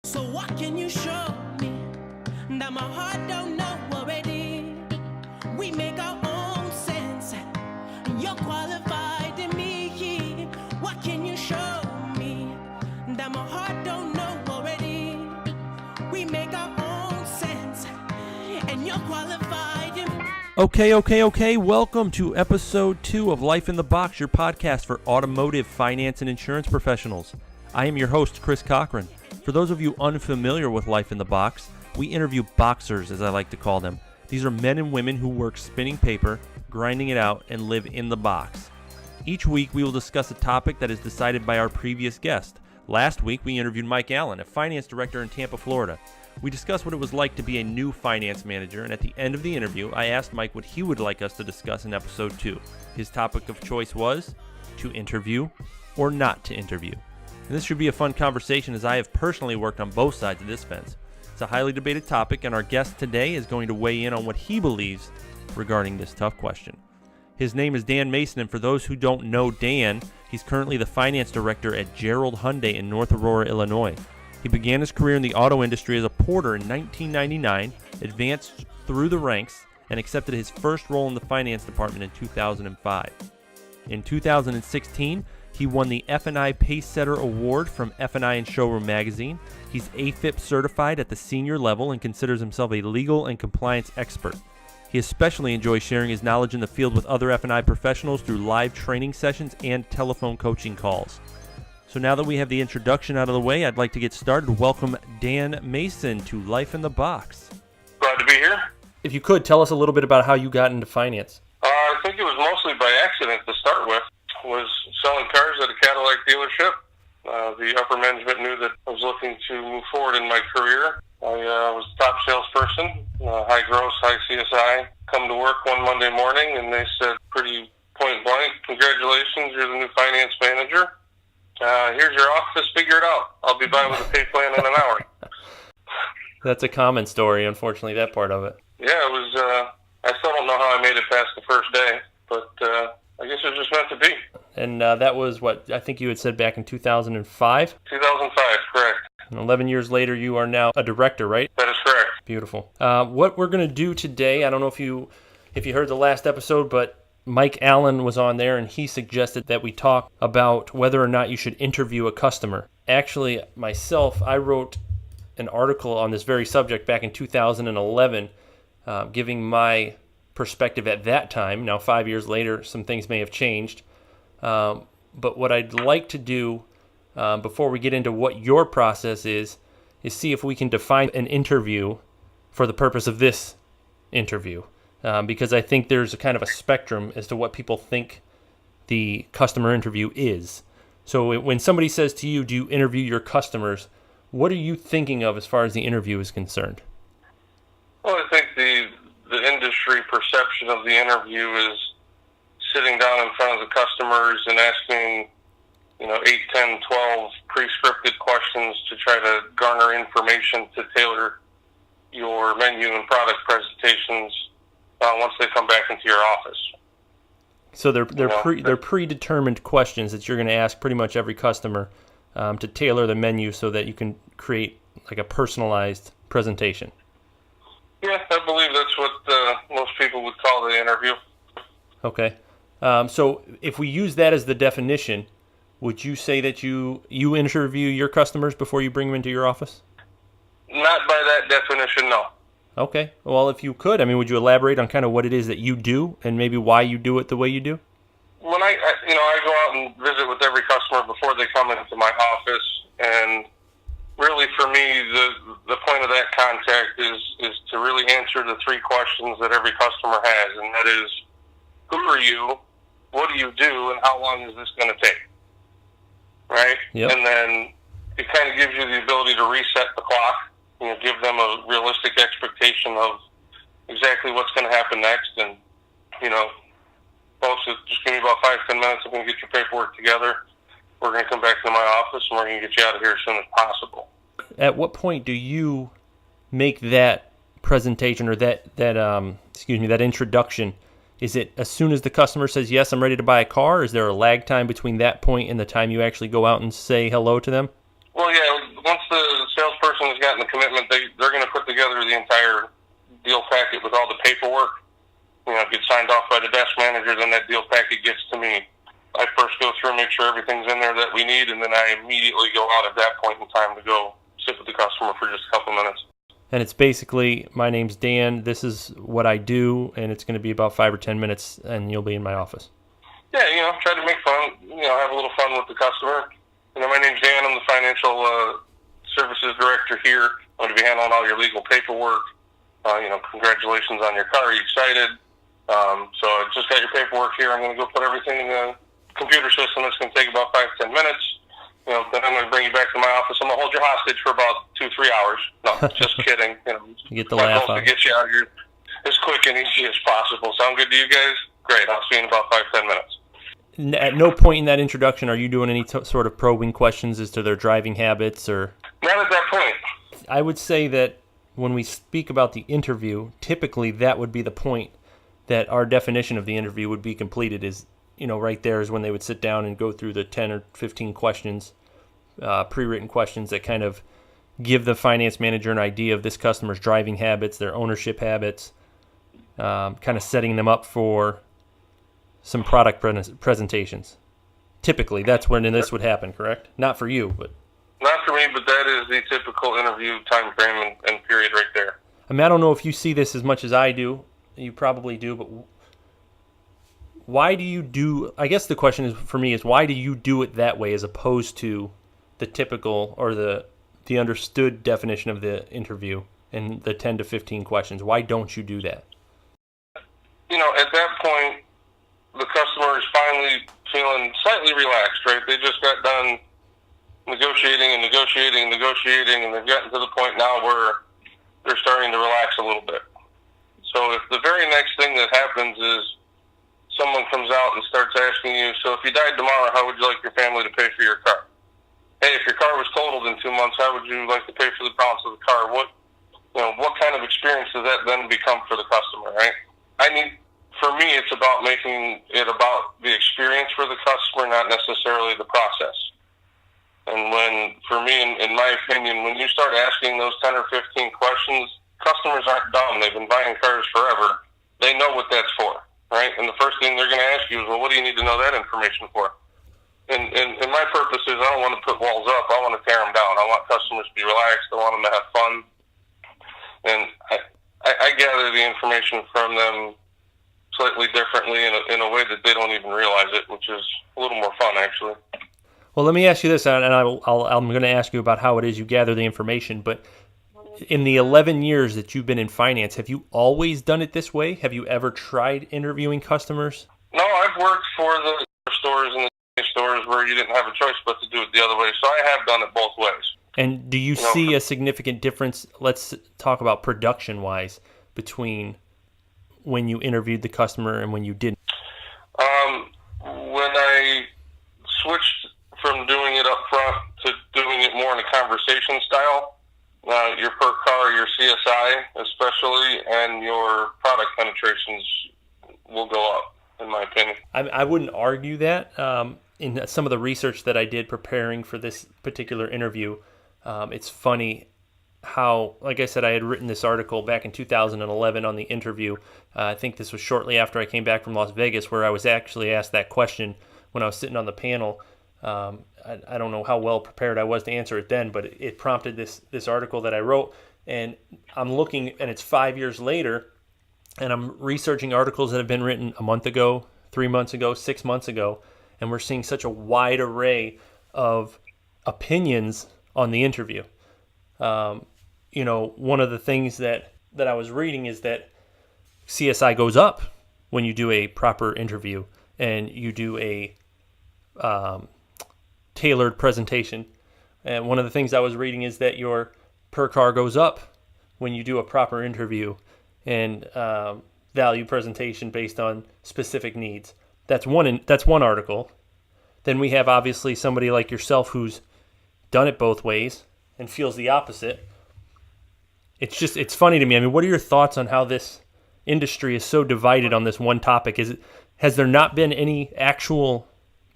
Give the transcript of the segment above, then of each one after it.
So what can you show me that my heart don't know already? We make our own sense. You're qualified in me. What can you show me that my heart don't know already? We make our own sense, and you're qualified in me. Okay. Welcome to episode 2 of Life in the Box, your podcast for automotive, finance, and insurance professionals. I am your host, Chris Cochran. For those of you unfamiliar with Life in the Box, we interview boxers, as I like to call them. These are men and women who work spinning paper, grinding it out, and live in the box. Each week, we will discuss a topic that is decided by our previous guest. Last week, we interviewed Mike Allen, a finance director in Tampa, Florida. We discussed what it was like to be a new finance manager, and at the end of the interview, I asked Mike what he would like us to discuss in episode 2. His topic of choice was to interview or not to interview. And this should be a fun conversation, as I have personally worked on both sides of this fence. It's a highly debated topic, and our guest today is going to weigh in on what he believes regarding this tough question. His name is Dan Mason, and for those who don't know Dan, he's currently the finance director at Gerald Hyundai in North Aurora, Illinois. He began his career in the auto industry as a porter in 1999, advanced through the ranks, and accepted his first role in the finance department in 2005. In 2016, he won the F&I Pacesetter Award from F&I and Showroom magazine. He's AFIP certified at the senior level and considers himself a legal and compliance expert. He especially enjoys sharing his knowledge in the field with other F&I professionals through live training sessions and telephone coaching calls. So now that we have the introduction out of the way, I'd like to get started. Welcome Dan Mason to Life in the Box. Glad to be here. If you could, tell us a little bit about how you got into finance. I think it was mostly by accident to start with. Was selling cars at a Cadillac dealership. The upper management knew that I was looking to move forward in my career. I was a top salesperson, high gross, high CSI. Come to work one Monday morning, and they said pretty point blank, "Congratulations, you're the new finance manager. Here's your office, figure it out. I'll be by with a pay plan in an hour." That's a common story, unfortunately, that part of it. Yeah, it was, I still don't know how I made it past the first day, but I guess it was just meant to be. And that was what I think you had said back in 2005? 2005, correct. And 11 years later, you are now a director, right? That is correct. Beautiful. What we're going to do today, I don't know if you heard the last episode, but Mike Allen was on there, and he suggested that we talk about whether or not you should interview a customer. Actually, myself, I wrote an article on this very subject back in 2011, giving my perspective at that time. Now, 5 years later, some things may have changed. But what I'd like to do before we get into what your process is see if we can define an interview for the purpose of this interview. Because I think there's a kind of a spectrum as to what people think the customer interview is. So when somebody says to you, do you interview your customers, what are you thinking of as far as the interview is concerned? Well, I think the industry perception of the interview is sitting down in front of the customers and asking, 8, 10, 12 pre-scripted questions to try to garner information to tailor your menu and product presentations once they come back into your office. So they're predetermined questions that you're going to ask pretty much every customer to tailor the menu so that you can create like a personalized presentation. Yeah, I believe that's what most people would call the interview. Okay. So if we use that as the definition, would you say that you interview your customers before you bring them into your office? Not by that definition, no. Okay. Well, if you could, would you elaborate on kind of what it is that you do and maybe why you do it the way you do? When I go out and visit with every customer before they come into my office, and really for me, the point of that contact is to really answer the 3 questions that every customer has, and that is, who are you, what do you do, and how long is this going to take? Right? Yep. And then it kind of gives you the ability to reset the clock, give them a realistic expectation of exactly what's going to happen next. And, folks, just give me about 5-10 minutes. I'm going to get your paperwork together. We're going to come back to my office, and we're going to get you out of here as soon as possible. At what point do you make that presentation or that introduction? Is it as soon as the customer says, yes, I'm ready to buy a car? Is there a lag time between that point and the time you actually go out and say hello to them? Well, yeah, once the salesperson person has gotten the commitment, they're going to put together the entire deal packet with all the paperwork. Get signed off by the desk manager, then that deal packet gets to me. I first go through and make sure everything's in there that we need, and then I immediately go out at that point in time to go sit with the customer for just a couple minutes. And it's basically, my name's Dan, this is what I do, and it's going to be about 5 or 10 minutes, and you'll be in my office. Yeah, try to make fun, have a little fun with the customer. My name's Dan, I'm the financial services director here. I'm going to be handling all your legal paperwork. Congratulations on your car, are you excited? So I just got your paperwork here. I'm going to go put everything in the computer system. It's going to take about 5-10 minutes. Then I'm going to bring you back to my office. I'm going to hold you hostage for about 2-3 hours. No, just kidding. You get the my laugh goal out. is to get you out of here as quick and easy as possible. Sound good to you guys? Great. I'll see you in about 5-10 minutes. At no point in that introduction are you doing any sort of probing questions as to their driving habits or? Not at that point. I would say that when we speak about the interview, typically that would be the point that our definition of the interview would be completed is, right there is when they would sit down and go through the 10 or 15 questions, pre-written questions that kind of give the finance manager an idea of this customer's driving habits, their ownership habits, kind of setting them up for some product presentations. Typically, that's when this would happen, correct? Not for you, but... Not for me, but that is the typical interview time frame and period right there. I mean, I don't know if you see this as much as I do. You probably do, but why do you do... I guess the question is for me is why do you do it that way as opposed to the typical or the understood definition of the interview and the 10 to 15 questions? Why don't you do that? At that point, the customer is finally feeling slightly relaxed, right? They just got done negotiating, and they've gotten to the point now where they're starting to relax a little bit. So if the very next thing that happens is someone comes out and starts asking you, so if you died tomorrow, how would you like your family to pay for your car? Hey, if your car was totaled in 2 months, how would you like to pay for the balance of the car? What kind of experience does that then become for the customer, right? For me, it's about making it about the experience for the customer, not necessarily the process. And for me, in my opinion, when you start asking those 10 or 15 questions, customers aren't dumb. They've been buying cars forever. They know what that's for, right? And the first thing they're going to ask you is, well, what do you need to know that information for? And my purpose is I don't want to put walls up. I want to tear them down. I want customers to be relaxed. I want them to have fun. And I gather the information from them slightly differently in a way that they don't even realize it, which is a little more fun, actually. Well, let me ask you this, and I'm going to ask you about how it is you gather the information, but in the 11 years that you've been in finance, have you always done it this way? Have you ever tried interviewing customers? No, I've worked for the stores and the stores where you didn't have a choice but to do it the other way, so I have done it both ways. And do you see a significant difference, let's talk about production-wise, between when you interviewed the customer and when you didn't? When I switched from doing it up front to doing it more in a conversation style, your per car, your CSI especially, and your product penetrations will go up, in my opinion. I wouldn't argue that. In some of the research that I did preparing for this particular interview, it's funny how, like I said, I had written this article back in 2011 on the interview. I think this was shortly after I came back from Las Vegas, where I was actually asked that question when I was sitting on the panel. I don't know how well prepared I was to answer it then, but it prompted this article that I wrote. And I'm looking, and it's 5 years later, and I'm researching articles that have been written a month ago, 3 months ago, 6 months ago, and we're seeing such a wide array of opinions on the interview. One of the things that I was reading is that CSI goes up when you do a proper interview and you do a tailored presentation. And one of the things I was reading is that your per car goes up when you do a proper interview and value presentation based on specific needs. That's one article. Then we have obviously somebody like yourself who's done it both ways and feels the opposite. It's funny to me. I mean, what are your thoughts on how this industry is so divided on this one topic? Has there not been any actual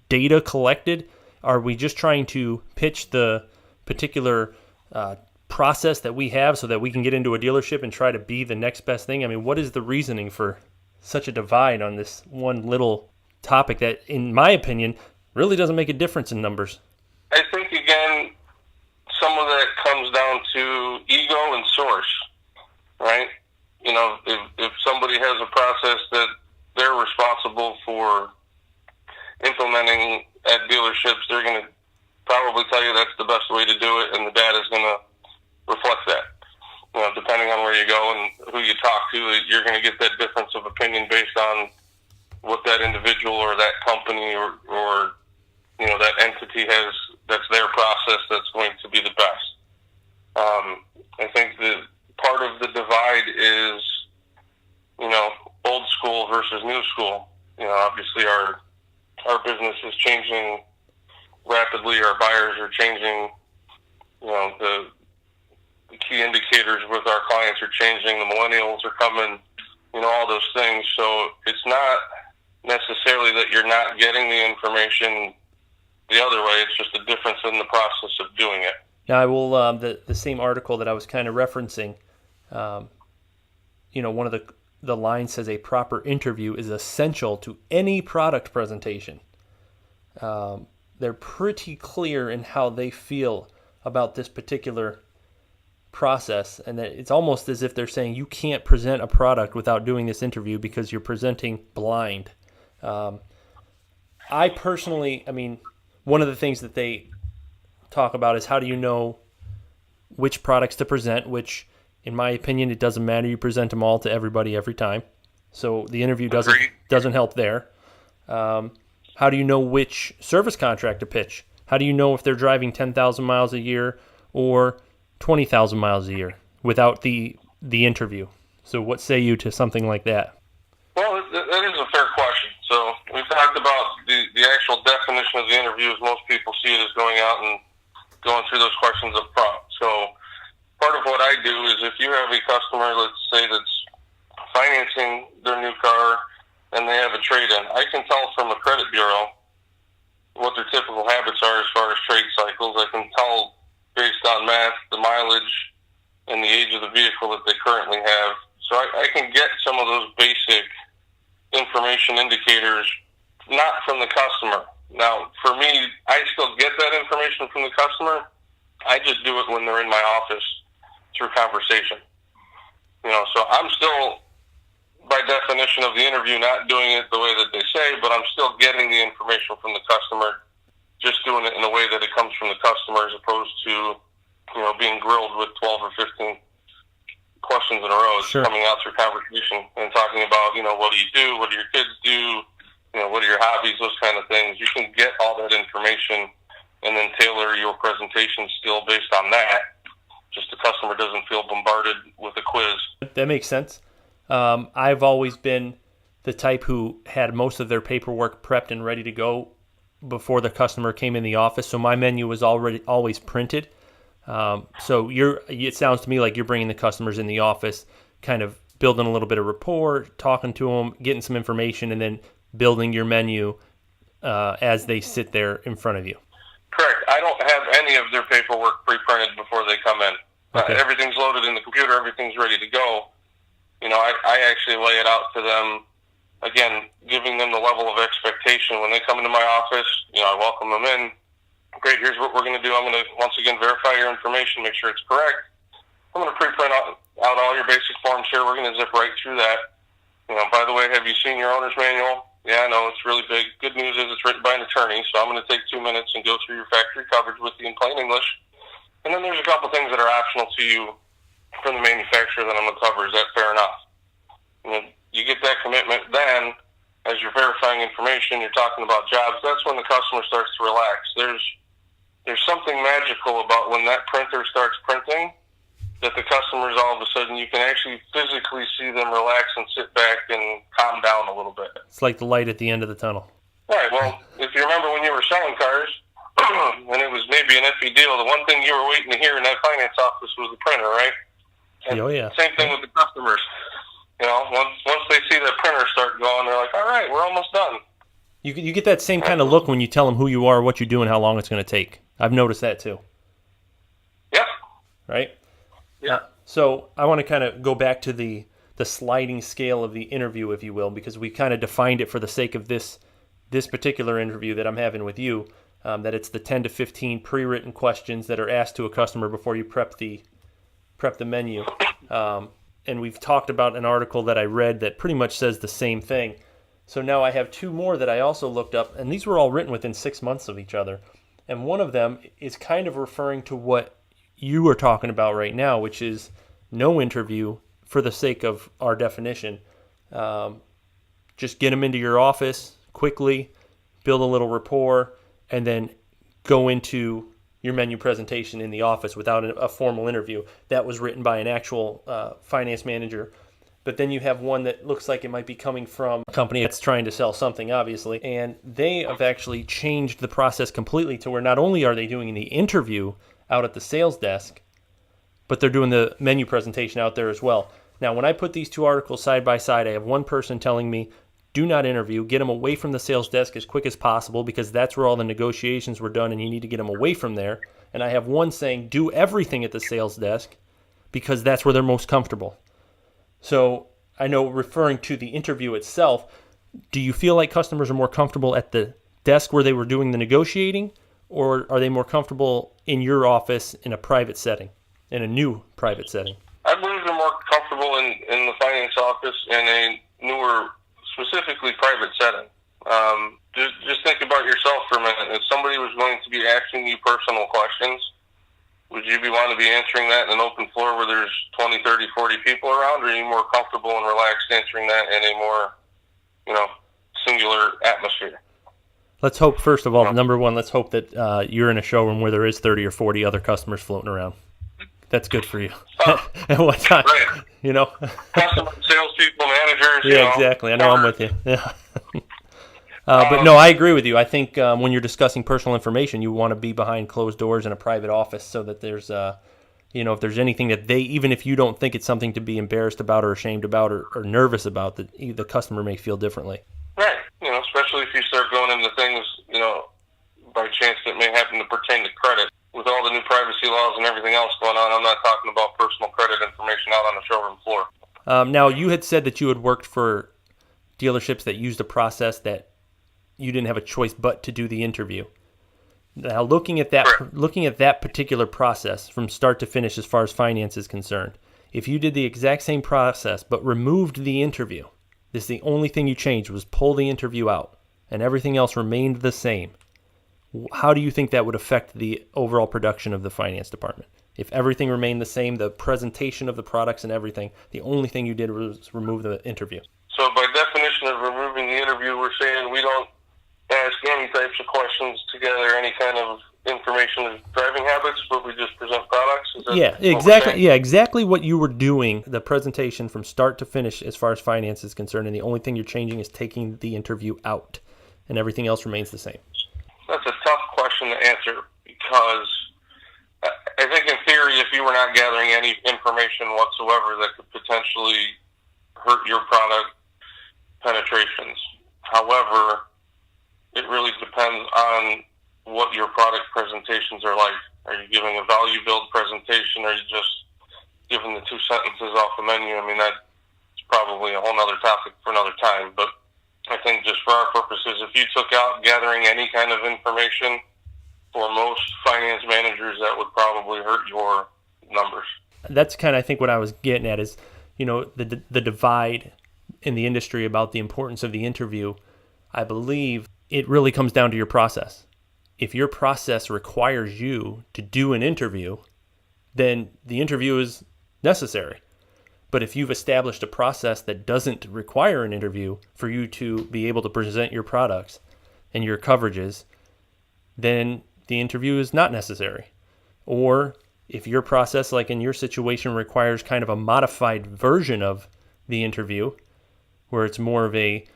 data collected? Are we just trying to pitch the particular process that we have so that we can get into a dealership and try to be the next best thing? I mean, what is the reasoning for such a divide on this one little topic that, in my opinion, really doesn't make a difference in numbers? I think, again, some of that comes down to ego and source, right? You know, if somebody has a process that they're responsible for implementing at dealerships, they're going to probably tell you that's the best way to do it, and the data is going to reflect that. You know, depending on where you go and who you talk to, you're going to get that difference of opinion based on what that individual or that company or you know, that entity has, that's their process that's going to be the best. I think that part of the divide is, you know, old school versus new school. You know, obviously our business is changing rapidly. Our buyers are changing. You know, the key indicators with our clients are changing. The millennials are coming. You know, all those things. So it's not necessarily that you're not getting the information the other way. It's just a difference in the process of doing it. Now, I will, the same article that I was kind of referencing, you know, one of the lines says a proper interview is essential to any product presentation. They're pretty clear in how they feel about this particular process, and that it's almost as if they're saying you can't present a product without doing this interview because you're presenting blind. I personally, I mean, one of the things that they talk about is how do you know which products to present, which in my opinion, it doesn't matter. You present them all to everybody every time. So the interview doesn't help there. How do you know which service contract to pitch? How do you know if they're driving 10,000 miles a year or 20,000 miles a year without the interview? So what say you to something like that? Well, that is a fair question. So we've talked about the actual definition of the interview as most people see it as going out and going through those questions up front. So part of what I do is if you have a customer, let's say, that's financing their new car and they have a trade-in, I can tell from a credit bureau what their typical habits are as far as trade cycles. I can tell based on math the mileage and the age of the vehicle that they currently have. So I can get some of those basic information indicators, not from the customer. Now, for me, I still get that information from the customer. I just do it when they're in my office through conversation. You know, so I'm still, by definition of the interview, not doing it the way that they say, but I'm still getting the information from the customer, just doing it in a way that it comes from the customer as opposed to, you know, being grilled with 12 or 15 questions in a row. Sure. Coming out through conversation and talking about, you know, what do you do? What do your kids do? You know, what are your hobbies? Those kind of things. You can get all that information and then tailor your presentation still based on that. Just the customer doesn't feel bombarded with a quiz. That makes sense. I've always been the type who had most of their paperwork prepped and ready to go before the customer came in the office. So my menu was always printed. So it sounds to me like you're bringing the customers in the office, kind of building a little bit of rapport, talking to them, getting some information, and then building your menu as they sit there in front of you. Correct. I don't have any of their paperwork pre-printed before they come in. Okay. Everything's loaded in the computer. Everything's ready to go. You know, I actually lay it out to them, again, giving them the level of expectation. When they come into my office, you know, I welcome them in. Great, here's what we're going to do. I'm going to, once again, verify your information, make sure it's correct. I'm going to pre-print out all your basic forms here. We're going to zip right through that. You know, by the way, have you seen your owner's manual? Yeah, I know, it's really big. Good news is it's written by an attorney, so I'm going to take 2 minutes and go through your factory coverage with you in plain English. And then there's a couple things that are optional to you from the manufacturer that I'm going to cover. Is that fair enough? You know, you get that commitment, then as you're verifying information, you're talking about jobs, that's when the customer starts to relax. There's something magical about when that printer starts printing that the customers, all of a sudden, you can actually physically see them relax and sit back and calm down a little bit. It's like the light at the end of the tunnel. All right, well, if you remember when you were selling cars, and it was maybe an iffy deal, the one thing you were waiting to hear in that finance office was the printer, right? And oh, yeah. Same thing with the customers. You know, once they see that printer start going, they're like, all right, we're almost done. You get that same kind of look when you tell them who you are, what you do, and how long it's going to take. I've noticed that too. Yep. Right? Yeah. So I want to kind of go back to the sliding scale of the interview, if you will, because we kind of defined it for the sake of this particular interview that I'm having with you, that it's the 10 to 15 pre-written questions that are asked to a customer before you prep the menu. And we've talked about an article that I read that pretty much says the same thing. So now I have two more that I also looked up, and these were all written within 6 months of each other. And one of them is kind of referring to what you are talking about right now, which is no interview for the sake of our definition. Just get them into your office quickly, build a little rapport, and then go into your menu presentation in the office without a formal interview. That was written by an actual finance manager. But then you have one that looks like it might be coming from a company that's trying to sell something, obviously. And they have actually changed the process completely to where not only are they doing the interview out at the sales desk, but they're doing the menu presentation out there as well. Now, when I put these two articles side by side, I have one person telling me, do not interview, get them away from the sales desk as quick as possible because that's where all the negotiations were done and you need to get them away from there. And I have one saying, do everything at the sales desk because that's where they're most comfortable. So I know, referring to the interview itself, do you feel like customers are more comfortable at the desk where they were doing the negotiating, or are they more comfortable in your office in a private setting, in a new private setting? I believe they're more comfortable in the finance office in a newer, specifically private setting. Just think about yourself for a minute. If somebody was going to be asking you personal questions, would you want to be answering that in an open floor where there's 20, 30, 40 people around, or are you more comfortable and relaxed answering that in a more, singular atmosphere? Let's hope, first of all, number one, let's hope that you're in a showroom where there is 30 or 40 other customers floating around. That's good for you. At one time, right. Customer salespeople, managers. Yeah, exactly. I know, I'm with you. Yeah. But no, I agree with you. I think when you're discussing personal information, you want to be behind closed doors in a private office so that there's, if there's anything that even if you don't think it's something to be embarrassed about or ashamed about or nervous about, that the customer may feel differently. Right. Especially if you start going into things, by chance that may happen to pertain to credit. With all the new privacy laws and everything else going on, I'm not talking about personal credit information out on the showroom floor. Now, you had said that you had worked for dealerships that used a process that you didn't have a choice but to do the interview. Now, looking at that particular process from start to finish as far as finance is concerned, if you did the exact same process but removed the interview, this is the only thing you changed was pull the interview out, and everything else remained the same, how do you think that would affect the overall production of the finance department? If everything remained the same, the presentation of the products and everything, the only thing you did was remove the interview. So by definition of removing the interview, we're saying we don't ask any types of questions to gather any kind of information of driving habits, but we just present products? Yeah, exactly. Yeah, exactly what you were doing, the presentation from start to finish as far as finance is concerned, and the only thing you're changing is taking the interview out, and everything else remains the same. That's a tough question to answer because I think in theory, if you were not gathering any information whatsoever, that could potentially hurt your product penetrations. However, it really depends on what your product presentations are like. Are you giving a value build presentation? Or are you just giving the 2 sentences off the menu? I mean, that's probably a whole other topic for another time. But I think just for our purposes, if you took out gathering any kind of information, for most finance managers, that would probably hurt your numbers. That's kind of, I think, what I was getting at is, the divide in the industry about the importance of the interview. I believe it really comes down to your process. If your process requires you to do an interview, then the interview is necessary. But if you've established a process that doesn't require an interview for you to be able to present your products and your coverages, then the interview is not necessary. Or if your process, like in your situation, requires kind of a modified version of the interview, where it's more of a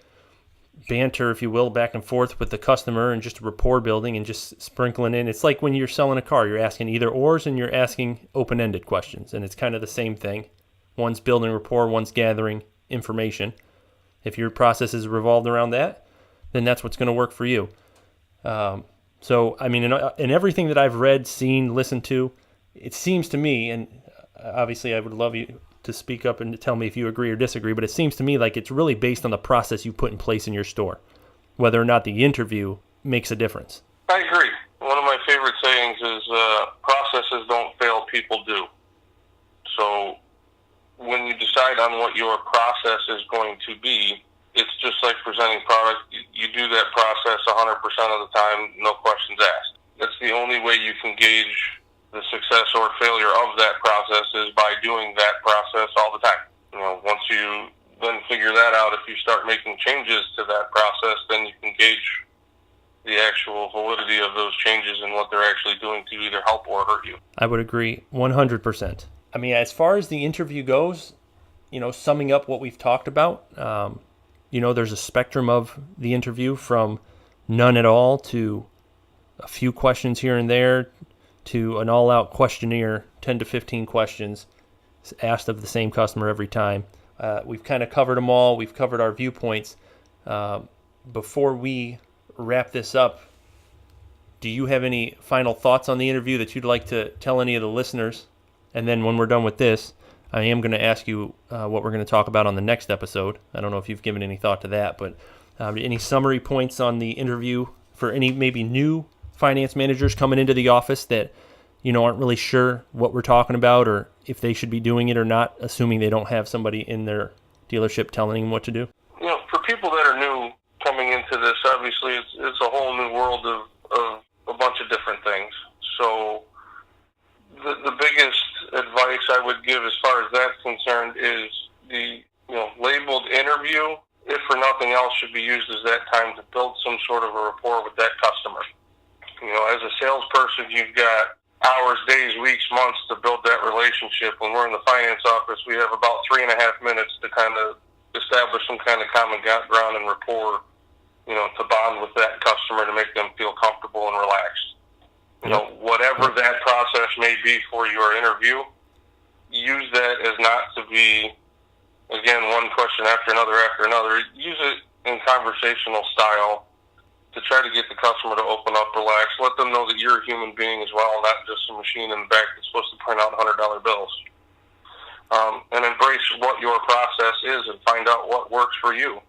banter, if you will, back and forth with the customer and just rapport building and just sprinkling in. It's like when you're selling a car, you're asking either ors and you're asking open-ended questions, and it's kind of the same thing. One's building rapport, one's gathering information. If your process is revolved around that, then that's what's going to work for you. So, I mean, in everything that I've read, seen, listened to, it seems to me, and obviously I would love you to speak up and tell me if you agree or disagree, but it seems to me like it's really based on the process you put in place in your store, whether or not the interview makes a difference. I agree. One of my favorite sayings is processes don't fail, people do. So when you decide on what your process is going to be, it's just like presenting product. You do that process 100% of the time, no questions asked. That's the only way you can gauge the success or failure of that process is by doing that process all the time. Once you then figure that out, if you start making changes to that process, then you can gauge the actual validity of those changes and what they're actually doing to either help or hurt you. I would agree 100%. I mean, as far as the interview goes, summing up what we've talked about, there's a spectrum of the interview from none at all to a few questions here and there to an all-out questionnaire, 10 to 15 questions asked of the same customer every time. We've kind of covered them all. We've covered our viewpoints. Before we wrap this up, do you have any final thoughts on the interview that you'd like to tell any of the listeners? And then when we're done with this, I am going to ask you what we're going to talk about on the next episode. I don't know if you've given any thought to that, but any summary points on the interview for any maybe new finance managers coming into the office that aren't really sure what we're talking about or if they should be doing it or not, assuming they don't have somebody in their dealership telling them what to do? For people that are new coming into this, obviously it's a whole new world of a bunch of different things. So the biggest advice I would give as far as that's concerned is the labeled interview, if for nothing else, should be used as that time to build some sort of a rapport with that customer. As a salesperson, you've got hours, days, weeks, months to build that relationship. When we're in the finance office, we have about 3.5 minutes to kind of establish some kind of common ground and rapport, to bond with that customer to make them feel comfortable and relaxed. Whatever that process may be for your interview, use that as not to be, again, one question after another. Use it in conversational style to try to get the customer to open up, relax, let them know that you're a human being as well, not just a machine in the back that's supposed to print out $100 bills. And embrace what your process is and find out what works for you.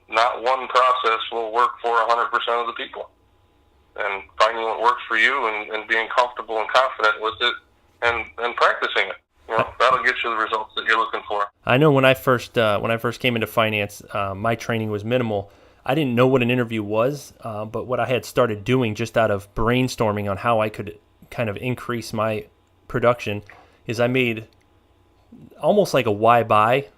Not one process will work for 100% of the people. And finding what works for you and being comfortable and confident with it and practicing it. That'll get you the results that you're looking for. I know when I first came into finance, my training was minimal. I didn't know what an interview was, but what I had started doing just out of brainstorming on how I could kind of increase my production is I made almost like a why buy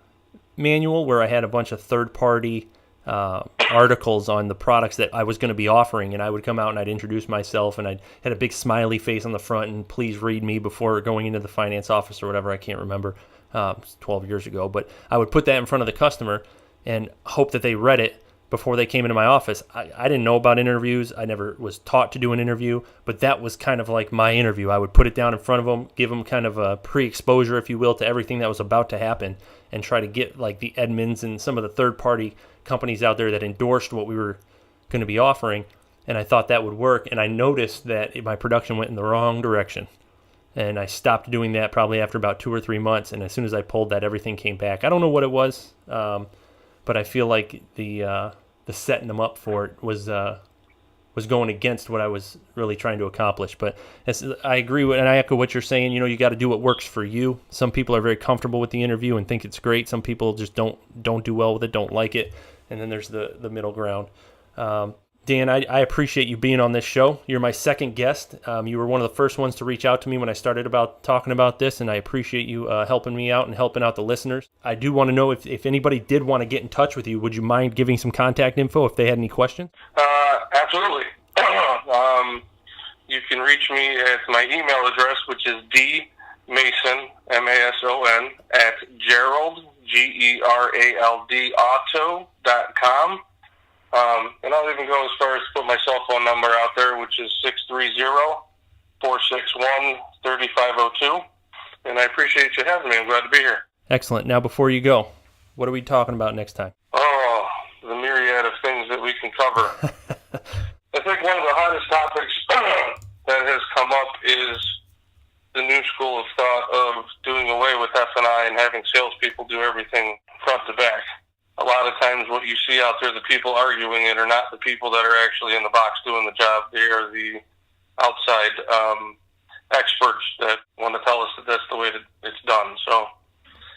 manual where I had a bunch of third-party articles on the products that I was going to be offering, and I would come out and I'd introduce myself, and I had a big smiley face on the front, and please read me before going into the finance office or whatever. I can't remember. It was 12 years ago, but I would put that in front of the customer and hope that they read it before they came into my office. I didn't know about interviews. I never was taught to do an interview, but that was kind of like my interview. I would put it down in front of them, give them kind of a pre-exposure, if you will, to everything that was about to happen, and try to get like the Edmunds and some of the third-party companies out there that endorsed what we were going to be offering, and I thought that would work, and I noticed that my production went in the wrong direction, and I stopped doing that probably after about 2 or 3 months, and as soon as I pulled that, everything came back. I don't know what it was, but I feel like the setting them up for it was going against what I was really trying to accomplish. But I agree with, and I echo what you're saying. You got to do what works for you. Some people are very comfortable with the interview and think it's great. Some people just don't do well with it, don't like it. And then there's the middle ground. Dan, I appreciate you being on this show. You're my second guest. You were one of the first ones to reach out to me when I started talking about this, and I appreciate you helping me out and helping out the listeners. I do want to know if anybody did want to get in touch with you, would you mind giving some contact info if they had any questions? Absolutely. You can reach me at my email address, which is dmason, MASON, at Gerald, GERALD, auto.com. And I'll even go as far as to put my cell phone number out there, which is 630-461-3502. And I appreciate you having me. I'm glad to be here. Excellent. Now, before you go, what are we talking about next time? Oh, the myriad of things that we can cover. I think one of the hottest topics that has come up is the new school of thought of doing away with F&I and having salespeople do everything front to back. A lot of times what you see out there, the people arguing it are not the people that are actually in the box doing the job. They are the outside experts that want to tell us that that's the way that it's done. So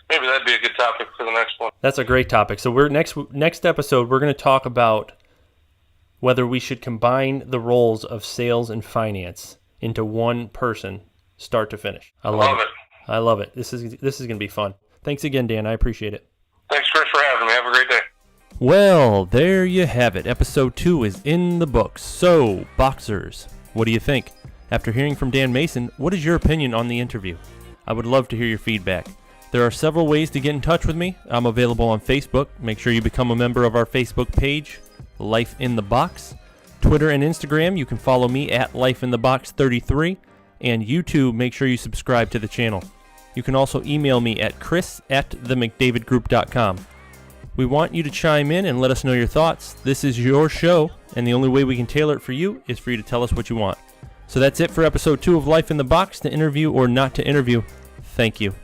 maybe that'd be a good topic for the next one. That's a great topic. So we're next episode, we're going to talk about whether we should combine the roles of sales and finance into one person, start to finish. I love it. I love it. This is going to be fun. Thanks again, Dan. I appreciate it. Thanks, Chris, for having me. Have a great day. Well, there you have it. Episode 2 is in the books. So, boxers, what do you think? After hearing from Dan Mason, what is your opinion on the interview? I would love to hear your feedback. There are several ways to get in touch with me. I'm available on Facebook. Make sure you become a member of our Facebook page, Life in the Box. Twitter and Instagram, you can follow me at LifeInTheBox33. And YouTube, make sure you subscribe to the channel. You can also email me at chris@themcdavidgroup.com. We want you to chime in and let us know your thoughts. This is your show, and the only way we can tailor it for you is for you to tell us what you want. So that's it for episode 2 of Life in the Box. To interview or not to interview, thank you.